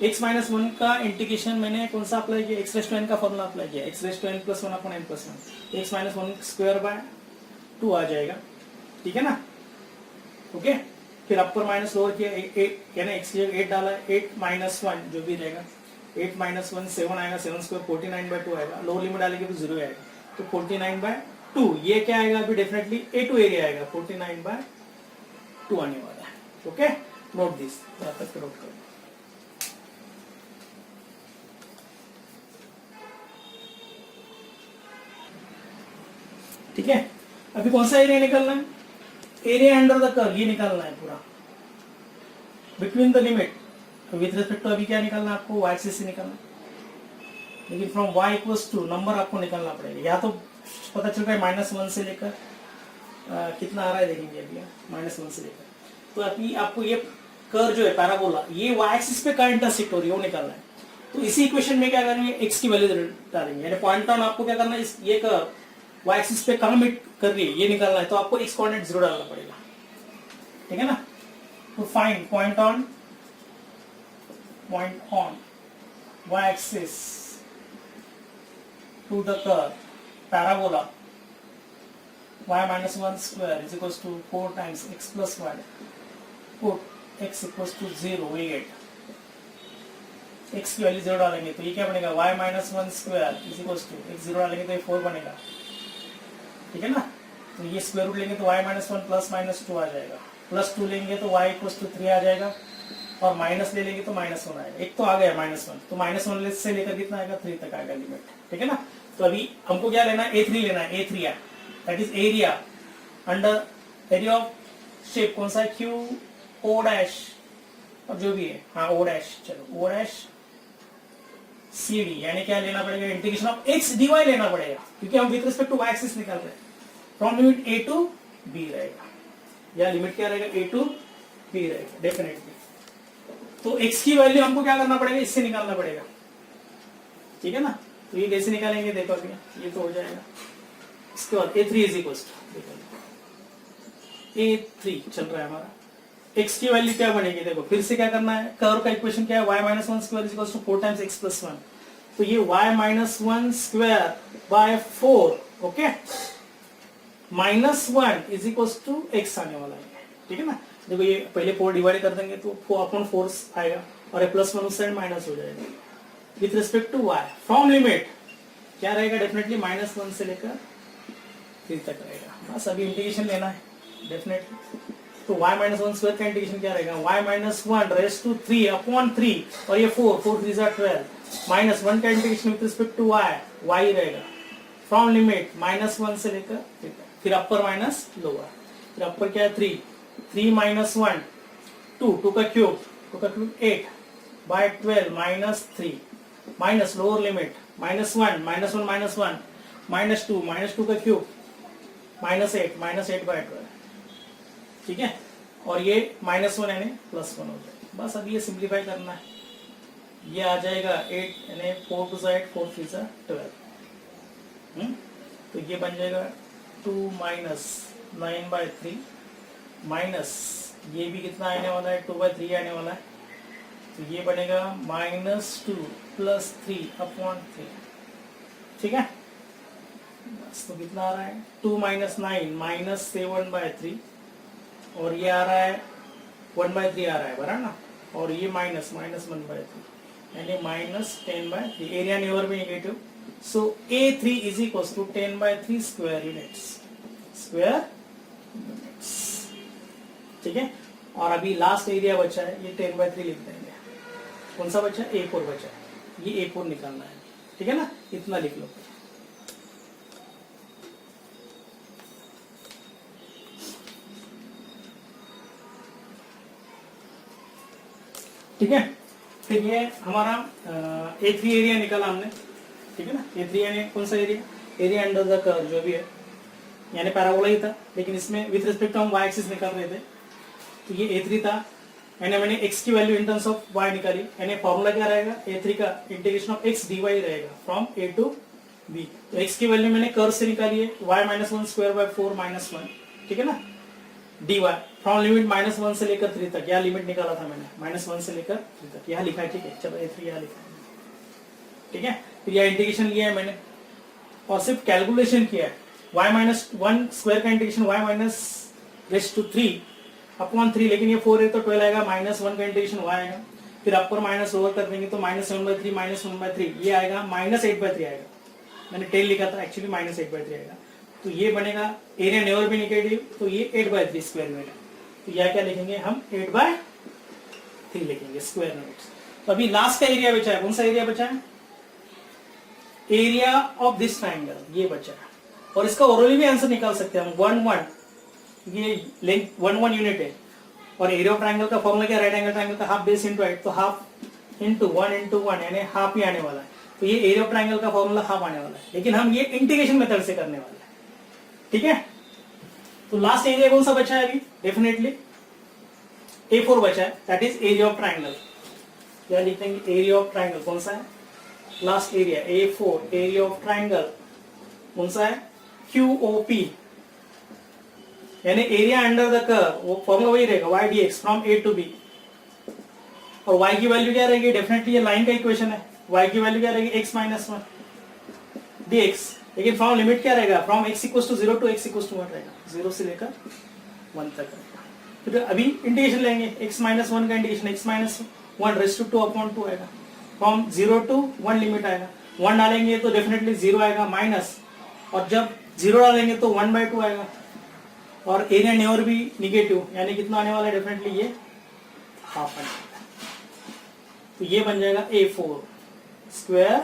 x माइनस 1 का इंटीग्रेशन मैंने कौन सा अप्लाई किया, x रेज़ टू n का फॉर्मूला अप्लाई किया, x raise to n plus 1/n+1, x minus 1 square by 2 आ जाएगा। ठीक है ना, ओके। फिर अपर माइनस लोअर किया, यानी x की जगह 8 डाला, 8 माइनस 1 जो भी रहेगा, 8 माइनस 1 7 आएगा, 7 स्क्वायर 49/2 आएगा, लोअर लिमिट डालेंगे तो 0 आएगा, तो 49/2 ये क्या आएगा, अभी डेफिनेटली A2 एरिया आएगा, 49/2 आने वाला है। ओके, नोट दिस, यहाँ तक नोट करो। ठीक है, अभी कौन सा एरिया निकालना है, एरिया अंडर द कर्व, ये निकालना है पूरा, between the limit with respect to, अभी क्या निकालना है आपको, y एक्सिस से निकालना, लेकिन from y equals to number आपको निकालना पड़ेगा, या तो पता चल रहा है -1 से लेकर कितना आ रहा है देखेंगे अभी, -1 से लेकर, तो अभी आपको ये कर्व जो है पैराबोला, ये y एक्सिस पे कहाँ इंटरसेक्ट हो रही है वो निकालना है। तो इसी इक्वेशन में क्या करेंगे, x की वैल्यू डालेंगे, यानी पॉइंट ऑन आपको क्या करना है, ये कर्व y एक्सिस पे कहाँ मीट कर रही है ये निकालना है, तो आपको x कोऑर्डिनेट 0 डालना पड़ेगा। ठीक है ना, तो find point on y axis to the curve parabola y minus 1 square is equals to 4 times x plus y, put x equals to 0 8, x की वैल्यू 0 डालेंगे तो ये क्या बनेगा, y minus 1 square is equals to x 0 डालेंगे तो ये 4 बनेगा। ठीक है ना, तो ये स्क्वायर रूट लेंगे तो y minus 1 प्लस -2 आ जाएगा, +2 लेंगे तो y इक्वल्स टू 3 आ जाएगा, और माइनस ले लेंगे तो -1 आएगा, एक तो आ गया -1, तो -1 से लेकर कितना आएगा 3 तक आएगा लिमिट। ठीक है ना, तो अभी हमको क्या लेना है, A3 लेना है, A3 that is area under area of shape कौन सा है, QO डैश और जो भी है, हाँ O डैश, चलो O डैश CD, यानी क्या लेना पड़ेगा, इंटीग्रेशन ऑफ x dy लेना पड़ेगा, क्योंकि हम with respect to y axis निकाल रहे हैं, from limit A to B रहेगा, या लिमिट क्या रहेगा, A टू B रहेगा डेफिनेटली। तो x की वैल्यू हमको क्या करना पड़ेगा, इससे निकालना पड़ेगा। ठीक है ना, तो ये कैसे निकालेंगे देखो, अभी ये तो हो जाएगा। इसके बाद A3 is equals to, A3 चल रहा है हमारा, x की वैल्यू क्या बनेगी देखो, फिर से क्या करना है, कर्व का इक्वेशन क्या है, y minus 1 square is equals to 4 times x plus 1, तो ये y minus 1 square by 4, okay, -1 is equals to x आने वाला है। ठीक है ना, देखो ये पहले 4 डिवाइड कर देंगे तो 4/4 आएगा, और ये +1 उस साइड माइनस हो जाएगा, with respect to y from limit क्या रहेगा, डेफिनेटली -1 से लेकर 3 तक रहेगा। बस अभी इंटीग्रेशन लेना है डेफिनेटली, तो y minus 1 स्क्वायर का इंटीग्रेशन क्या रहेगा, y minus 1 raised to 3/3, और ये 4 3 is 12, -1 का integration with respect to y रहेगा, फ्रॉम लिमिट -1 से लेकर 3 तक, फिर अपर माइनस लोअर, फिर अपर क्या है 3 minus 1 2 का cube 8 by 12 -3 minus lower limit -1 -2 का क्यूब -8 by 12। ठीक है, और ये -1 यानी +1 हो जाए। बस अब ये सिंप्लीफाई करना है, ये आ जाएगा 8 यानी 4 टू 8, 4 3 12। तो ये बन जाएगा 2 माइनस 9/3 माइनस ये भी कितना आने वाला है 2/3 आने वाला है। तो ये बनेगा -2 + 3/3। ठीक है, बस तो कितना आ रहा है 2 - 9 -7/3 और ये आ रहा है 1/3 आ रहा है बराबर ना, और ये माइनस 1/3 यानी -10/3। एरिया न्यूअर भी negative, so A3 is equal to 10/3 square units. ठीक है, और अभी लास्ट एरिया बचा है ये 10/3 लिख देंगे। कौन सा बचा है A4 बचा है, ये A4 निकालना है। ठीक है ना, इतना लिख लो। ठीक है, फिर ये हमारा A3 एरिया निकाला हमने। ठीक है ना, A3 यानी कौन सा area, area under the curve जो भी है, यानी पैराबोला ही था, लेकिन इसमें विथ रिस्पेक्ट टू हम y एक्सिस निकाल रहे थे। तो ये A3 था, यानी मैंने x की value in terms of y निकाली, यानी फॉर्मूला क्या रहेगा A3 का इंटीग्रेशन ऑफ x dy रहेगा फ्रॉम A to B। तो x की वैल्यू मैंने कर्व से निकाली है y - 1 स्क्वायर बाय 4 - 1। ठीक है ना, dy फ्रॉम लिमिट -1 से लेकर 3 तक, यह लिमिट निकाला था मैंने -1 से लेकर 3 तक, यहाँ लिखा है। ठीक है, चलो A3 यहाँ लिखा है। ठीक है, फिर यह इंटीग्रेशन लिया है मैंने और सिर्फ कैलकुलेशन किया है। y - 1 स्क्वायर का इंटीग्रेशन y - 3/3, लेकिन ये 4 है तो 12 आएगा, -1 का इंटीग्रेशन y आएगा, फिर अपर माइनस ओवर कर देंगे तो -7/3 -1/3 ये आएगा, -8/3 आएगा। मैंने 10 लिखा था, एक्चुअली -8/3 आएगा। तो ये बनेगा एरिया नेवर भी नेगेटिव, तो ये 8/3 स्क्वायर यूनिट है। तो यह क्या लिखेंगे हम 8/3 लिखेंगे स्क्वायर यूनिट्स। तो अभी लास्ट का एरिया बचा है, कौन सा एरिया बचा है, एरिया ऑफ दिस ट्राइंगल ये बचा है। और इसका ओरली भी आंसर निकाल सकते हैं हम, 1 ये लेंथ 1 यूनिट है, और एरिया ऑफ ट्राइंगल का फॉर्मूला क्या, राइट एंगल ट्राइंगल का हाफ बेस इंटू हाइट, तो हाफ इंटू 1 × 1 यानी हाफ ही आने वाला है। तो ये एरिया ऑफ ट्राइंगल का फॉर्मूला हाफ आने वाला है, लेकिन हम ये इंटीग्रेशन मेथड से करने वाले हैं। ठीक है, तो लास्ट एरिया कौन सा बचा है अभी, डेफिनेटली A4 बचा है, that is area of triangle. क्या लिख देंगे, एरिया ऑफ ट्राइंगल कौन सा है, last area A4, area of triangle कौन सा है, QOP, यानी एरिया अंडर द कर्व, वो फॉर्मूला वही रहेगा y dx from A to B। और y की वैल्यू क्या रहेगी, डेफिनेटली ये लाइन का इक्वेशन है, y की वैल्यू क्या रहेगी x - 1 dx, लेकिन फ्रॉम लिमिट क्या रहेगा, फ्रॉम x = 0 to x = 1 रहेगा, 0 से लेकर 1 तक रहेगा। तो अभी इंटीग्रेशन लेंगे, x - 1 का इंटीग्रेशन x - 1 2/2 आएगा, फ्रॉम 0 to 1 लिमिट आएगा, 1 डालेंगे तो डेफिनेटली 0 आएगा माइनस, और जब 0 डालेंगे तो 1/2 आएगा, और एरिया नेवर भी निगेटिव, यानी कितना आने वाला है, डेफिनेटली ये हाफ आने वाला है। तो ये बन जाएगा A4 स्क्वायर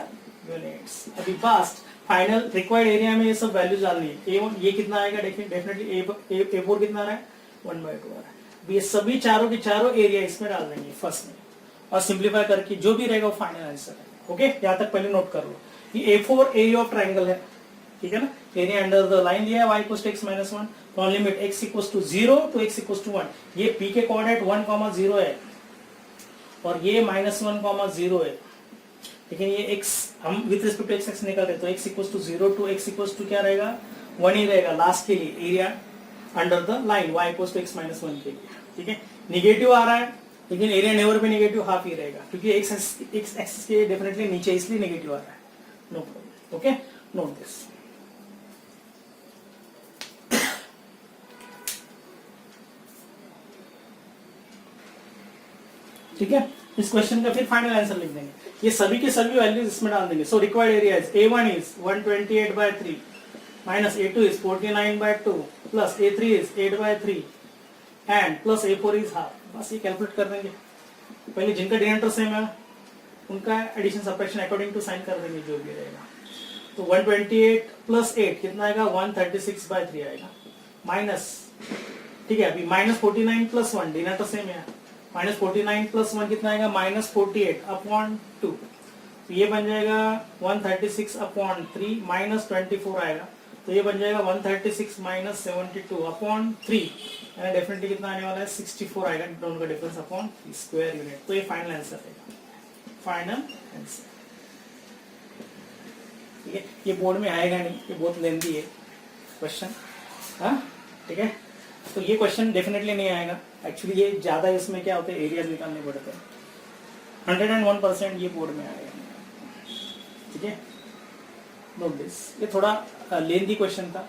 यूनिट्स। अभी फास्ट फाइनल रिक्वायर्ड एरिया में ये सब वैल्यूज डालनी है। A1 ये कितना आएगा, डेफिनेटली A4 कितना आ रहा है, 1/2 आ रहा है। ये सभी चारों के चारों एरिया इसमें डाल देंगे फर्स्ट में, और सिंप्लीफाई करके जो भी रहेगा वो फाइनल आंसर है। ओके, यहाँ तक पहले नोट कर लो। ये A4 एरिया ऑफ ट्राइंगल है, ठीक है ना, एरिया अंडर द लाइन दिया है y = x - 1 from limit x = 0 to x = 1। ये p के कोऑर्डिनेट 1, 0 है, और ये -1, 0 है, लेकिन ये x हम विथ रिस्पेक्ट टू x निकाल रहे, तो x = 0 to x = क्या रहेगा, 1 ही रहेगा लास्ट के लिए, area under the line y = x - 1 के लिए। ठीक है, निगेटिव आ रहा है, लेकिन एरिया नेवर भी निगेटिव हाफ ही रहेगा, क्योंकि x एक्सिस के डेफिनेटली नीचे, इसलिए निगेटिव आ रहा है। No problem, okay, note this. ठीक है, इस क्वेश्चन का फिर फाइनल आंसर लिख देंगे, ये सभी के सभी वैल्यूज इसमें डाल देंगे। So required area is A1 is 128/3 minus A2 is 49/2 plus A3 is 8/3 and plus A4 is half. बस ये कैलकुलेट कर देंगे, पहले जिनका डिनोमिनेटर सेम है उनका addition subtraction according to sign कर देंगे जो भी रहेगा। तो 128 + 8 कितना आएगा, 136/3 आएगा, माइनस, ठीक है, अभी -49 + 1 डिनोमिनेटर सेम है, -49 + 1 कितना आएगा, -48/2। तो ये बन जाएगा 136/3 -24 आएगा, तो ये बन जाएगा 136 - 72/3, यानी डेफिनेटली कितना आने वाला है, 64 आएगा, दोनों का डिफरेंस अपॉन 3 स्क्वायर यूनिट। तो ये फाइनल आंसर रहेगा। Final answer. ठीक है, ये बोर्ड में आएगा नहीं, ये बहुत लेंथी है क्वेश्चन। हाँ ठीक है, तो ये क्वेश्चन डेफिनेटली नहीं आएगा। एक्चुअली ये ज्यादा इसमें क्या होता है, एरियाज निकालने पड़ते हैं। 101% ये बोर्ड में आएगा। ठीक है, नोट दिस। ये थोड़ा लेंथी क्वेश्चन था,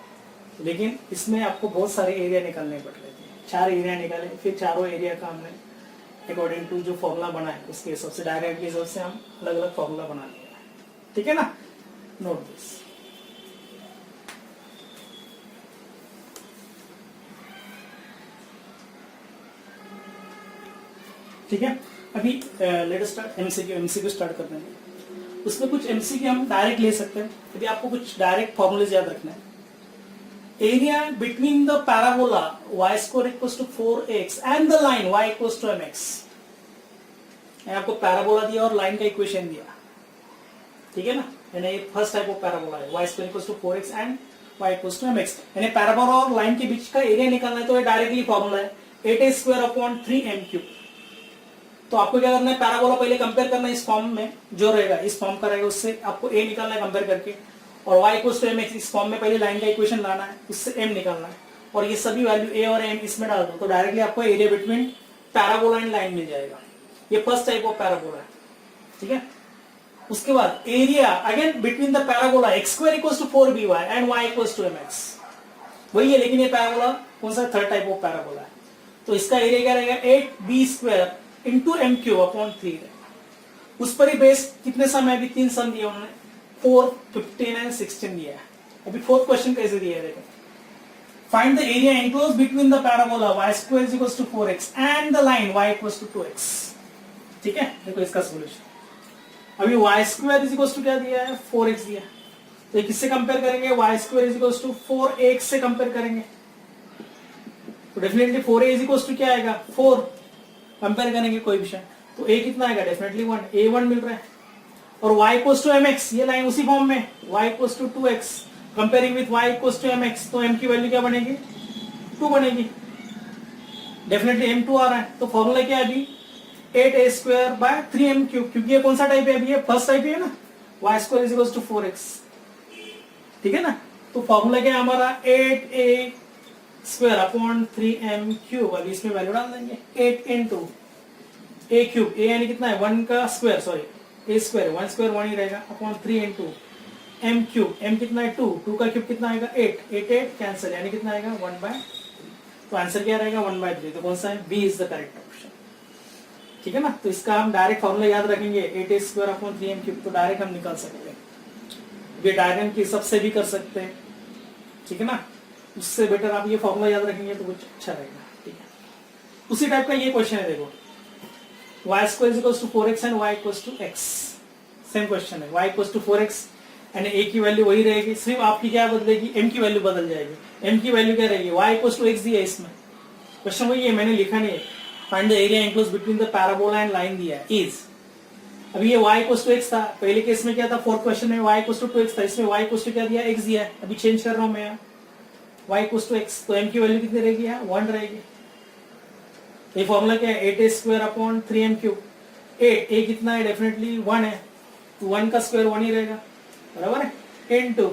लेकिन इसमें आपको बहुत सारे एरिया निकालने पड़ रहे थे। 4 एरिया निकाले, फिर चारों एरिया का हमने अकॉर्डिंग टू जो फॉर्मूला बना है उसके हिसाब से, डायग्राम के हिसाब से हम अलग अलग फॉर्मूला बना लिया। ठीक है ना, नोट दिस। ठीक है, अभी let us start MCQ start कर देंगे। उसमें कुछ एमसीक्यू हम डायरेक्ट ले सकते हैं, यदि आपको कुछ डायरेक्ट फॉर्मूले याद रखना है। Area between the parabola y square equals to 4x and the line y equals to mx। आपको पैराबोला दिया और लाइन का इक्वेशन दिया। ठीक है ना, यानी ये फर्स्ट टाइप ऑफ पैराबोला है, y square equals to 4x and y equals to mx। यानी पैराबोला और लाइन के बीच का एरिया निकालना है, तो ये डायरेक्टली फॉर्मूला है 8a square upon 3m cube. तो आपको क्या करना है, पैराबोला पहले कंपेयर करना है इस फॉर्म में, जो रहेगा इस फॉर्म का रहेगा, उससे आपको a निकालना है कंपेयर करके, और y इक्वल्स टू mx इस फॉर्म में पहले लाइन का इक्वेशन लाना है, उससे m निकालना है, और ये सभी वैल्यू a और m इसमें डाल दो, तो डायरेक्टली आपको area between parabola and line मिल जाएगा। ये फर्स्ट टाइप ऑफ पैराबोला है। ठीक है, उसके बाद area again between the parabola x square equals to 4by and y equals to mx। वही है, लेकिन ये पैराबोला कौन सा, थर्ड टाइप ऑफ पैराबोला है। तो इसका एरिया क्या रहेगा, 8b square into m cube upon 3। उस पर ही बेस कितने सम है, अभी 3 सम दिए उन्होंने, 4, 15 एंड 16 दिया है। अभी फोर्थ क्वेश्चन कैसे दिया है देखो, find the area enclose between the parabola y square is equals to 4x and the line y equals to 2x। ठीक है, देखो इसका सॉल्यूशन। अभी y square is equals to क्या दिया है, 4x दिया, तो किससे कंपेयर करेंगे, y square is equals to 4x से कंपेयर करेंगे, तो definitely 4a is equals to क्या आएगा, 4। कंपेयर करेंगे कोई विषय, तो a कितना आएगा, डेफिनेटली 1, a1 मिल रहा है, और y इक्वल्स टू mx, ये लाइन उसी फॉर्म में, y equals to 2x comparing with y equals to mx, तो m की वैल्यू क्या बनेगी, 2 बनेगी। डेफिनेटली m2 आ रहा है, तो फॉर्मूला क्या है अभी, 8a square by 3m cube, क्योंकि ये कौन सा टाइप है, अभी ये फर्स्ट टाइप है ना, y square is equals to 4x। ठीक है ना, तो फॉर्मूला क्या है हमारा, 8a square upon 3m cube. अभी इसमें वैल्यू डाल देंगे, 8 इंटू a क्यूब, a यानी कितना है, 1 का square, sorry a square, 1 square 1 ही रहेगा, upon 3 into m cube, m कितना है 2, 2 का क्यूब कितना आएगा 8, 8 8 कैंसिल, यानी कितना आएगा 1/, तो आंसर क्या रहेगा 1/3। तो कौन सा है, B is the correct option. ठीक है ना, तो इसका हम डायरेक्ट फॉर्मूला याद रखेंगे, 8a square upon 3m cube, तो डायरेक्ट हम निकाल सकते हैं। ये डायग्राम के हिसाब से भी कर सकते हैं। ठीक है ना, उससे बेटर आप ये फॉर्मूला याद रखेंगे तो कुछ अच्छा रहेगा। ठीक है, उसी टाइप का ये क्वेश्चन है, देखो y square is equals to 4x and y equals to x। Same question है, y equals to 4x and a की वैल्यू वही रहेगी, सिर्फ आपकी क्या बदलेगी, m की वैल्यू बदल जाएगी। m की वैल्यू क्या रहेगी, y इक्वल्स टू x दिया है इसमें, क्वेश्चन वही है, मैंने लिखा नहीं है। Find the area enclosed between the parabola and line दिया है, इज। अभी ये y इक्वल्स टू x था, पहले केस में क्या था, फोर्थ क्वेश्चन में y इक्वल्स टू 2x था, इसमें y इक्वल्स टू क्या दिया, x दिया है। अभी चेंज कर रहा हूं मैं, y इक्वल्स टू x, तो m की वैल्यू कितनी रहेगी, 1 रहेगी। ये फॉर्मूला क्या है, 8a square upon 3m cube. 8 a कितना है, डेफिनेटली 1 है, तो 1 का स्क्वायर 1 ही रहेगा, बराबर है, into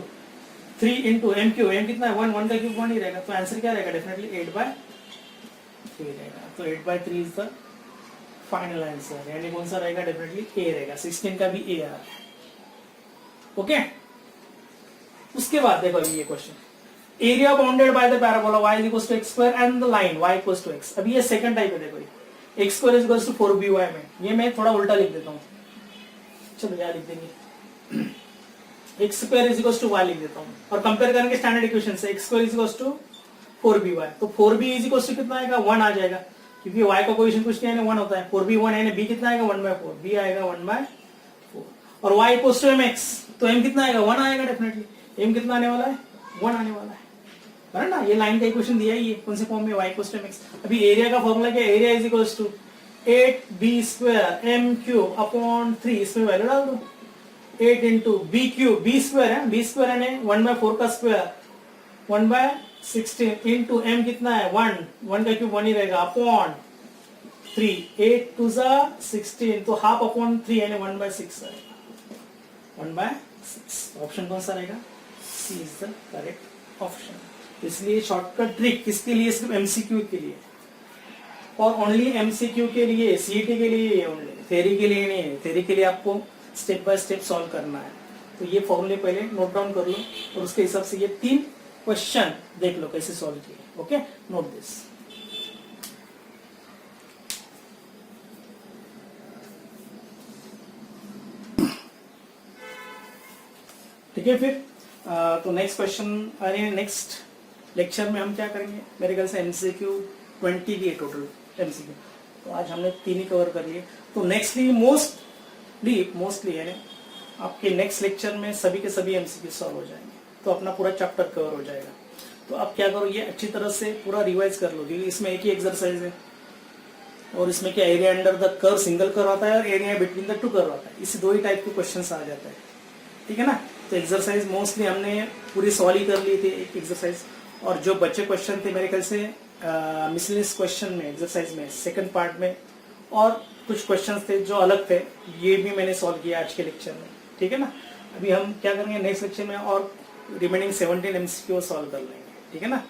3 into m cube, m कितना है 1, 1 का क्यूब 1 ही रहेगा, तो आंसर क्या रहेगा, डेफिनेटली 8/3 रहेगा। तो 8/3 इज द फाइनल आंसर, यानी कौन सा रहेगा, डेफिनेटली a रहेगा। 16 का भी a आ रहा है। ओके, उसके बाद देखो अभी ये question, area bounded by the parabola y is equals to x square and the line y equals to x। अभी ये सेकंड टाइप है, देखो ये x square is equals to 4by में, ये मैं थोड़ा उल्टा लिख देता हूँ, चलो क्या लिख देंगे, x square is equals to y लिख देता हूँ, और कंपेयर करेंगे स्टैंडर्ड इक्वेशन से, x square is equals to 4by, तो 4b is equals to कितना आएगा, 1 आ जाएगा, क्योंकि y का कोएफिशिएंट कुछ नहीं है, 1 होता है, 4b 1 है, b कितना आएगा 1/4, b आएगा 1/4, और y equals to mx, तो m कितना आएगा 1 आएगा, डेफिनेटली m कितना आने वाला है, 1 आने वाला है, है ना। ये लाइन का इक्वेशन दिया ही है, कौन से फॉर्म में, y इक्वल्स टू mx। अभी एरिया का फॉर्मूला क्या है, area is equals to 8b square m cube upon 3, इसमें वैल्यू डाल दो, 8 into b cube, b square है, b स्क्वायर है 1/4 का स्क्वायर, 1/16 इंटू m कितना है 1, 1 का क्यूब 1 ही रहेगा, अपॉन 3, 8 टू ज़ा 16, तो हाफ अपॉन 3 यानी 1/6 आएगा, 1/6। ऑप्शन कौन सा रहेगा? सी इज द करेक्ट ऑप्शन। इसलिए शॉर्टकट ट्रिक किसके लिए? सिर्फ एमसीक्यू के लिए, और ओनली एमसीक्यू के लिए, सीईटी के लिए ओनली, थ्योरी के लिए नहीं है। थ्योरी के लिए आपको स्टेप बाय स्टेप सॉल्व करना है। तो ये फॉर्मूले पहले नोट डाउन कर लो और उसके हिसाब से ये 3 क्वेश्चन देख लो कैसे सॉल्व किए। Okay, note this. ठीक है, फिर तो नेक्स्ट क्वेश्चन, अरे नेक्स्ट लेक्चर में हम क्या करेंगे? मेरे ख्याल से एमसीक्यू 20 की टोटल एमसीक्यू, तो आज हमने 3 ही कवर कर लिए। तो नेक्स्टली मोस्टली यानी आपके नेक्स्ट लेक्चर में सभी के सभी एमसीक्यू सॉल्व हो जाएंगे, तो अपना पूरा चैप्टर कवर हो जाएगा। तो अब क्या करो, ये अच्छी तरह से पूरा रिवाइज कर लो, क्योंकि इसमें एक ही एक्सरसाइज है और इसमें क्या area under the curve single curve आता है और एरिया बिटवीन द 2 कर्व आता है। इसी 2 ही टाइप के क्वेश्चंस आ जाता है, ठीक है ना। तो एक्सरसाइज मोस्टली हमने पूरी सॉल्व ही कर ली थी एक एक्सरसाइज, और जो बच्चे क्वेश्चन थे मेरे ख्याल से मिसलेनियस क्वेश्चन में, एक्सरसाइज में सेकंड पार्ट में, और कुछ क्वेश्चंस थे जो अलग थे, ये भी मैंने सॉल्व किया आज के लेक्चर में, ठीक है ना। अभी हम क्या करेंगे नेक्स्ट लेक्चर में, और रिमेनिंग 17 एमसीक्यू सॉल्व कर लेंगे, ठीक है ना।